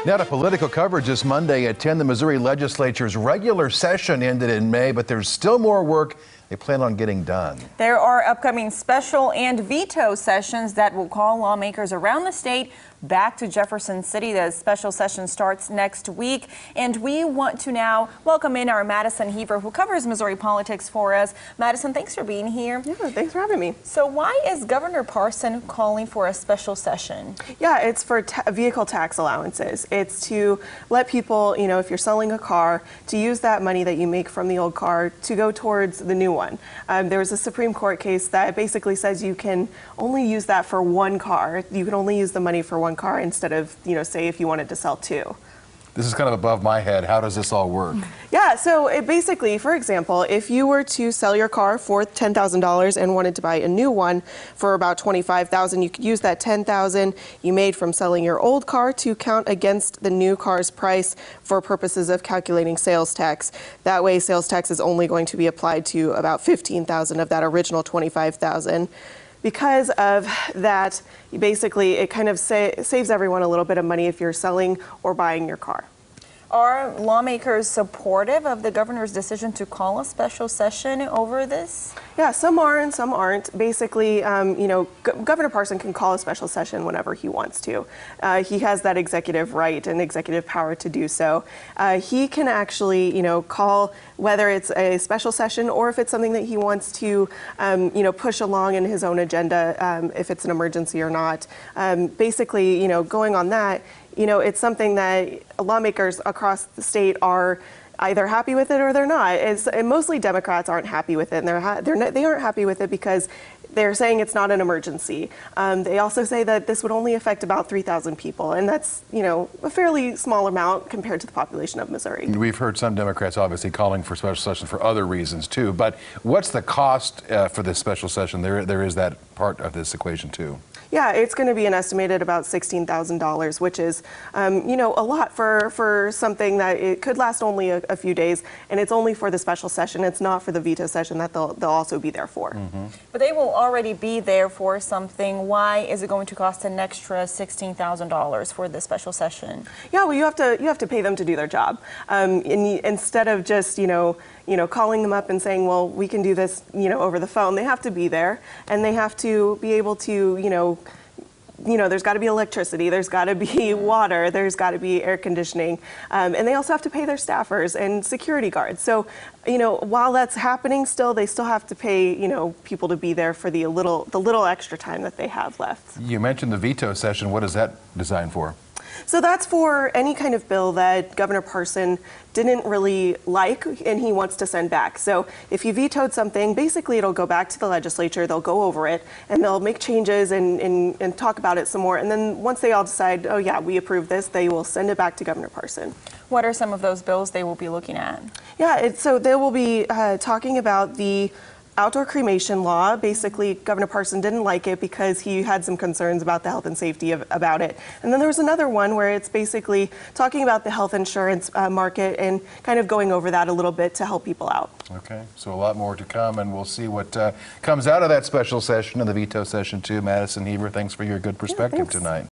Now to political coverage this Monday at 10. The Missouri legislature's regular session ended in May, but there's still more work they plan on getting done. There are upcoming special and veto sessions that will call lawmakers around the state back to Jefferson City. The special session starts next week, and we want to now welcome in our Madison Heaver, who covers Missouri politics for us. Madison, thanks for being here. Yeah, thanks for having me. So why is Governor Parson calling for a special session? Yeah, it's for vehicle tax allowances. It's to let people, if you're selling a car, to use that money that you make from the old car to go towards the new one. There was a Supreme Court case that basically says you can only use that for one car. You can only use the money for one car instead of, say if you wanted to sell two. This is kind of above my head. How does this all work? Yeah, so it basically, for example, if you were to sell your car for $10,000 and wanted to buy a new one for about $25,000, you could use that $10,000 you made from selling your old car to count against the new car's price for purposes of calculating sales tax. That way, sales tax is only going to be applied to about $15,000 of that original $25,000. Because of that, basically, it kind of saves everyone a little bit of money if you're selling or buying your car. Are lawmakers supportive of the governor's decision to call a special session over this? Yeah, some are and some aren't. Basically, Governor Parson can call a special session whenever he wants to. He has that executive right and executive power to do so. He can actually, call whether it's a special session or if it's something that he wants to, push along in his own agenda, if it's an emergency or not. Basically, going on that, it's something that lawmakers across the state are either happy with it or they're not. And mostly Democrats aren't happy with it, and they aren't happy with it because they're saying it's not an emergency. They also say that this would only affect about 3,000 people, and that's, a fairly small amount compared to the population of Missouri. We've heard some Democrats obviously calling for special session for other reasons too, but what's the cost for this special session? There is that part of this equation too. Yeah, it's going to be an estimated about $16,000, which is, a lot for something that it could last only a few days, and it's only for the special session. It's not for the veto session that they'll also be there for. Mm-hmm. But they will already be there for something. Why is it going to cost an extra $16,000 for the special session? Yeah, well, you have to pay them to do their job, instead of just calling them up and saying, well, we can do this, over the phone. They have to be there, and they have to be able to, there's got to be electricity, there's got to be water, there's got to be air conditioning, and they also have to pay their staffers and security guards. So, while that's happening still, they still have to pay, people to be there for the little extra time that they have left. You mentioned the veto session. What is that designed for? So that's for any kind of bill that Governor Parson didn't really like and he wants to send back. So if he vetoed something, basically it'll go back to the legislature, they'll go over it, and they'll make changes and talk about it some more. And then once they all decide, oh yeah, we approve this, they will send it back to Governor Parson. What are some of those bills they will be looking at? Yeah, so they will be talking about the outdoor cremation law. Basically, Governor Parson didn't like it because he had some concerns about the health and safety about it. And then there was another one where it's basically talking about the health insurance market and kind of going over that a little bit to help people out. Okay, so a lot more to come, and we'll see what comes out of that special session and the veto session too. Madison Heaver, thanks for your good perspective tonight.